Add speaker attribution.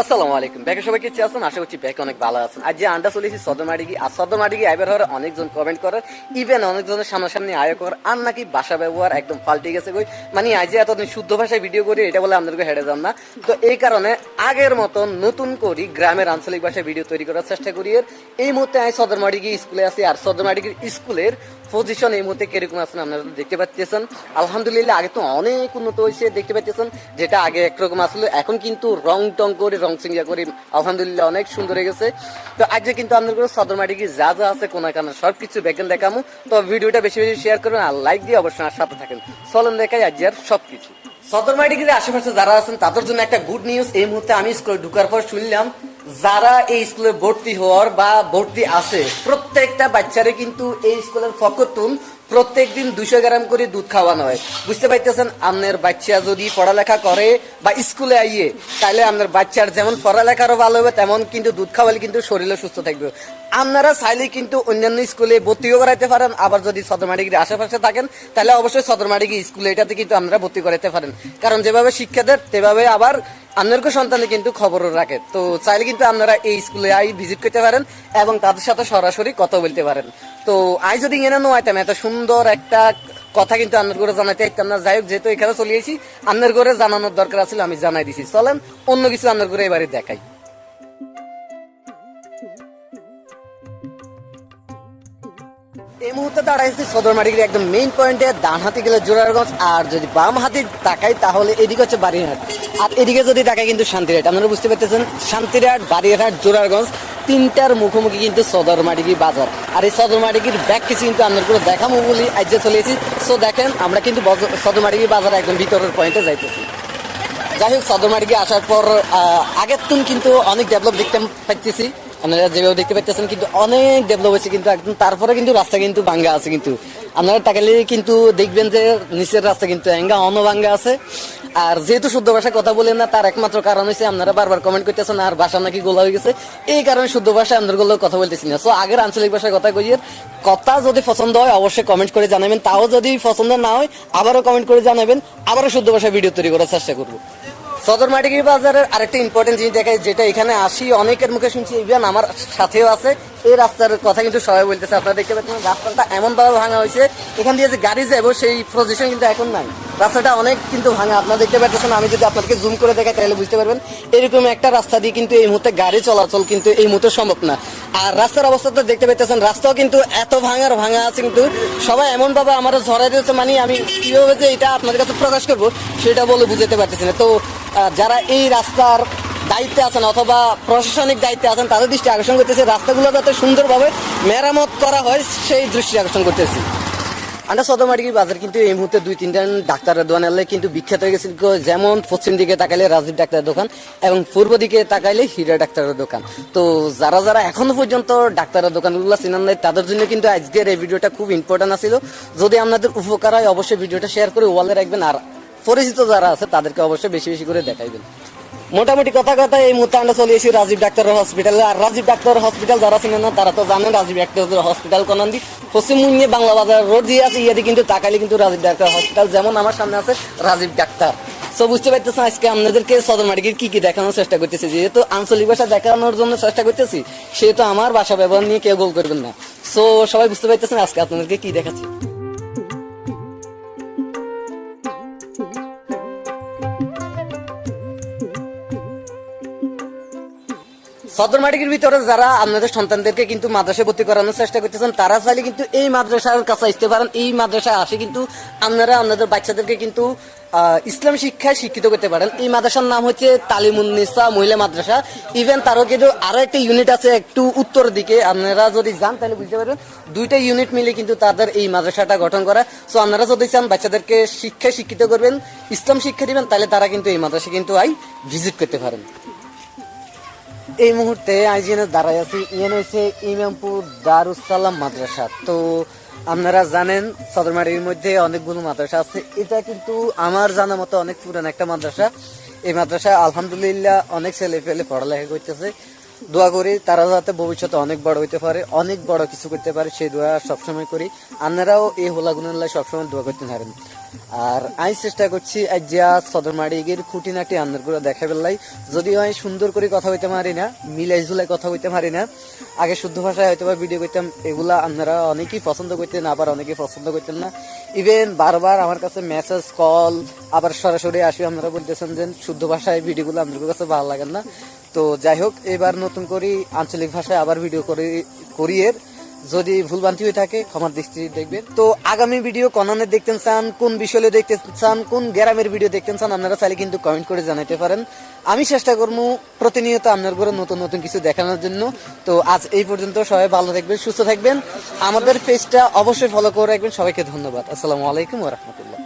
Speaker 1: আসসালামু আলাইকুম। ব্যাকে সবাই কেমন আছেন? আশা করছি ব্যাকে অনেক ভালো আছেন। আজ যে আন্ডা চলেছি সদরমাডিগি, আর সদরমাডিগি আইবার হওয়ার অনেকজন কমেন্ট করার, ইভেন অনেকজনের সামনাসামনি আয় করার, আর নাকি ভাষা ব্যবহার একদম পাল্টে গেছে। কই মানে আজ যে এতদিন শুদ্ধ ভাষায় ভিডিও করি, এটা বলে আপনাদেরকে হেঁটে যান না। তো এই কারণে আগের মতন নতুন করি গ্রামের আঞ্চলিক ভাষায় ভিডিও তৈরি করার চেষ্টা করি। এই মুহূর্তে আমি সদরমাডিগি স্কুলে আছি, আর সদরমাডিগির স্কুলের পজিশন এই মুহূর্তে কিরকম আছেন আপনারা দেখতে পাচ্ছেন। আলহামদুলিল্লাহ আগে তো অনেক উন্নত হয়েছে, দেখতে পাচ্ছেন যেটা আগে একরকম আসলে এখন কিন্তু রং টং করে রং সিঙ্গা করে আলহামদুলিল্লাহ অনেক সুন্দর হয়ে গেছে। তো আজকে কিন্তু আপনাদের সদরমাডিগি যা যা আছে কোনা কানা সবকিছু ব্যাকেন দেখামু। তো ভিডিওটা বেশি বেশি শেয়ার করবেন আর লাইক দিয়ে অবশ্যই আর সাথে থাকেন। চলেন দেখাই আজ আর সবকিছু। সদরমাডিগির আশেপাশে যারা আছেন তাদের জন্য একটা গুড নিউজ। এই মুহূর্তে আমি স্কুলে ঢুকার পর শুনলাম যারা এই স্কুলে ভর্তি হওয়ার বা ভর্তি আছে প্রত্যেকটা বাচ্চারে কিন্তু এই স্কুলের ফকতুন প্রত্যেকদিন 200 গ্রাম করে দুধ খাওয়ানো হয়। বুঝতে পারতেছেন, আপনার বাচ্চা যদি পড়ালেখা করে বা স্কুলে আইয়ে তাহলে আপনার বাচ্চার যেমন পড়ালেখারও ভালো হবে, তেমন কিন্তু দুধ খাওয়ালে কিন্তু শরীরও সুস্থ থাকবে। আপনারা চাইলে কিন্তু অন্যান্য স্কুলে ভর্তিও করাইতে পারেন, আবার যদি সদরমাডিগির আশেপাশে থাকেন তাহলে অবশ্যই সদরমাডিগি স্কুলে এটাতে কিন্তু আপনারা ভর্তি করাইতে পারেন। কারণ যেভাবে শিক্ষা দেন তেভাবে আবার আপনারকে সন্তানে কিন্তু খবরও রাখে। তো চাইলে কিন্তু আপনারা এই স্কুলে আই ভিজিট করতে পারেন এবং তাদের সাথে সরাসরি কথা বলতে পারেন। তো আই যদি এনে নোয়াইতাম এত সুন্দর একটা কথা কিন্তু আপনার ঘরে জানাইতে চাইতাম না। যাই হোক, যেহেতু এখানে চলে এসেছি আপনার ঘরে জানানোর দরকার ছিল, আমি জানাই দিছি। চলেন অন্য কিছু আপনার ঘরে এবারে দেখাই। এই মুহূর্তে দাঁড়াইছি সদরমাডিগির একদম মেইন পয়েন্টে। ডান হাতে গেলে জোরারগঞ্জ, আর যদি বাম হাতে তাকাই তাহলে এদিকে হচ্ছে বাড়িরহাট, আর এদিকে যদি তাকাই কিন্তু শান্তিরহাট। আপনারা বুঝতে পারতেছেন শান্তিরহাট, বাড়িরহাট, জোরারগঞ্জ তিনটার মুখোমুখি কিন্তু সদরমাডিগি বাজার। আর এই সদরমাডিগির ব্যাগ কিছু কিন্তু আপনার করে দেখাবো বলি আজ চলে এসেছি। সো দেখেন আমরা কিন্তু সদরমাডিগি বাজার একদম ভিতরের পয়েন্টে যাইতেছি। যাই হোক, সদরমাডিগি আসার পর আগের তুন কিন্তু অনেক ডেভেলপ দেখতে পাচ্ছি। আপনারা যেভাবে দেখতে পাচ্ছেন কিন্তু অনেক ডেভেলপ হয়েছে, কিন্তু একদম তারপরে কিন্তু রাস্তা কিন্তু ভাঙ্গা আছে। কিন্তু আপনারা তাকালে কিন্তু দেখবেন যে নিচের রাস্তা কিন্তু এঙ্গা অনভাঙ্গা আছে। আর যেহেতু শুদ্ধ ভাষায় কথা বলেন না, তার একমাত্র কারণ হচ্ছে আপনারা বারবার কমেন্ট করতেছেন আর ভাষা নাকি গোলা হয়ে গেছে, এই কারণে শুদ্ধ ভাষায় আপনার গুলো কথা বলতেছি না। সো আগের আঞ্চলিক ভাষায় কথা কইয়ে কথা যদি পছন্দ হয় অবশ্যই কমেন্ট করে জানাবেন, তাও যদি পছন্দ না হয় আবারও কমেন্ট করে জানাবেন, আবারও শুদ্ধ ভাষায় ভিডিও তৈরি করার চেষ্টা করবো। সদরমাডিগি বাজারের আরেকটা ইম্পর্টেন্ট জিনিস দেখাই, যেটা এখানে আসি অনেকের মুখে শুনছি, ইভেন আমার সাথেও আছে। এই রাস্তার কথা কিন্তু সবাই বলতেছে। আপনারা দেখতে পাচ্ছেন রাস্তাটা এমন ভাবে ভাঙা হয়েছে, এখান দিয়ে যে গাড়ি যাবো সেই পজিশন কিন্তু এখন নাই। রাস্তাটা অনেক কিন্তু ভাঙা, আপনারা দেখতে পাচ্ছেন। আমি যদি আপনাদেরকে জুম করে দেখাই তাহলে বুঝতে পারবেন এরকম একটা রাস্তা দিয়ে কিন্তু এই মুহূর্তে গাড়ি চলাচল কিন্তু এই মুহূর্তে সম্ভব না। আর রাস্তার অবস্থাটা দেখতে পাচ্ছেন, রাস্তাও কিন্তু এত ভাঙা আছে, কিন্তু সবাই এমন ভাবে আমার ঝরাই দিয়েছে। মানে আমি কিভাবে যে এটা আপনাদের কাছে প্রকাশ করবো সেটা বলে বুঝতে পারতেছি না। তো যারা এই রাস্তার দায়িত্বে আছেন অথবা প্রশাসনিক দায়িত্বে আছেন তাদের দৃষ্টি আকর্ষণ করতেছে, রাস্তাগুলো যাতে সুন্দরভাবে মেরামত করা হয় সেই দৃষ্টি আকর্ষণ করতেছি। আমরা সদরমাডিগি বাজার কিন্তু এই মুহূর্তে 2-3টা ডাক্তারের দোকান এলে কিন্তু বিখ্যাত হয়ে গেছে। যেমন পশ্চিম দিকে তাকাইলে রাজীব ডাক্তারের দোকান এবং পূর্ব দিকে তাকাইলে হীরা ডাক্তারের দোকান। তো যারা যারা এখনো পর্যন্ত ডাক্তারের দোকানগুলো চিনেন নাই তাদের জন্য কিন্তু আজকের এই ভিডিওটা খুব ইম্পর্টেন্ট ছিল। যদি আপনাদের উপকার হয় অবশ্যই ভিডিওটা শেয়ার করে ওয়ালে রাখবেন, আর পরিচিত যারা আছে তাদেরকে অবশ্যই বেশি বেশি করে দেখাইবেন। মোটামুটি কথা এই মুহূর্তে আমরা চলে এসেছি রাজীব ডাক্তার হসপিটালে। আর রাজীব ডাক্তার হসপিটাল যারা চিনেন না তারা তো জানেন রাজীব ডাক্তার হসপিটাল কোনান্দি পশ্চিমবঙ্গে বাংলা বাজার রোড দিয়ে আছে। ইয়াদি কিন্তু তাকাইলে কিন্তু রাজীব ডাক্তার হসপিটাল, যেমন আমার সামনে আছে রাজীব ডাক্তার। সো বুঝতে পারতেছেন আজকে আপনাদেরকে সদরমাডিগির কি কি দেখানোর চেষ্টা করতেছি। যেহেতু আঞ্চলিক ভাষা দেখানোর জন্য চেষ্টা করতেছি, সেহেতু আমার ভাষা ব্যবহার নিয়ে কেউ গোল করবেন না। সো সবাই বুঝতে পারতেছেন আজকে আপনাদেরকে কি দেখাচ্ছি। সদরমাডিগির ভিতরে যারা আপনাদের সন্তানদেরকে কিন্তু মাদ্রাসায় ভর্তি করানোর চেষ্টা করতেছেন তারা চাইলে কিন্তু এই মাদ্রাসার কাছে আসতে পারেন। এই মাদ্রাসায় আসে কিন্তু আপনারা আপনাদের বাচ্চাদেরকে কিন্তু ইসলাম শিক্ষায় শিক্ষিত করতে পারেন। এই মাদ্রাসার নাম হচ্ছে তালিমুন্নিসা মহিলা মাদ্রাসা। ইভেন তারও কিন্তু আরো একটা ইউনিট আছে একটু উত্তর দিকে, আপনারা যদি যান তাহলে বুঝতে পারবেন 2টা ইউনিট মিলে কিন্তু তাদের এই মাদ্রাসাটা গঠন করা। সো আপনারা যদি চান বাচ্চাদেরকে শিক্ষায় শিক্ষিত করবেন, ইসলাম শিক্ষা দিবেন, তাহলে তারা কিন্তু এই মাদ্রাসা কিন্তু ভিজিট করতে পারেন। এই মুহূর্তে আজ দাঁড়ায় আছি ইয়েন হয়েছে ইমামপুর দারুসালাম মাদ্রাসা। তো আপনারা জানেন সদরমাডিগির মধ্যে অনেকগুলো মাদ্রাসা আছে, এটা কিন্তু আমার জানা মতো অনেক পুরান একটা মাদ্রাসা। এই মাদ্রাসায় আলহামদুলিল্লাহ অনেক ছেলে পেলে পড়ালেখা করতেছে। দোয়া করি তারা যাতে ভবিষ্যতে অনেক বড় হইতে পারে, অনেক বড় কিছু করতে পারে, সেই দোয়া সবসময় করি। আপনারাও এই হোলাগুনের সবসময় দোয়া করতে পারেন। আর আমি চেষ্টা করছি আজ যা সদরমাড়িগের খুঁটিনাটি আন্দার করে দেখা পেলাই যদিও আমি সুন্দর করে কথা হইতে পারি না, মিলাই ঝুলাই কথা হইতে পারি না। আগে শুদ্ধ ভাষায় হয়তো বা ভিডিও করতাম, এগুলা আপনারা অনেকেই পছন্দ করতেন, আবার অনেকেই পছন্দ করতেন না। ইভেন বারবার আমার কাছে মেসেজ কল আবার সরাসরি আসি, আপনারা বলতেছেন যে শুদ্ধ ভাষায় ভিডিওগুলো আপনাদের কাছে ভালো লাগে না। তো যাই হোক, এবার নতুন করে আঞ্চলিক ভাষায় আবার ভিডিও করিয়ে যদি ভুলভ্রান্তি হয়ে থাকে ক্ষমার দৃষ্টি দেখবেন। তো আগামী ভিডিও কনানের দেখতে চান, কোন বিষয়ে দেখতে চান, কোন গ্রামের ভিডিও দেখতে চান, আপনারা চাইলে কিন্তু কমেন্ট করে জানাতে পারেন। আমি চেষ্টা করবো প্রতিনিয়ত আপনার ঘরে নতুন নতুন কিছু দেখানোর জন্য। তো আজ এই পর্যন্ত, সবাই ভালো থাকবেন, সুস্থ থাকবেন, আমাদের পেজটা অবশ্যই ফলো করে রাখবেন। সবাইকে ধন্যবাদ। আসসালামু আলাইকুম ওয়া রাহমাতুল্লাহ।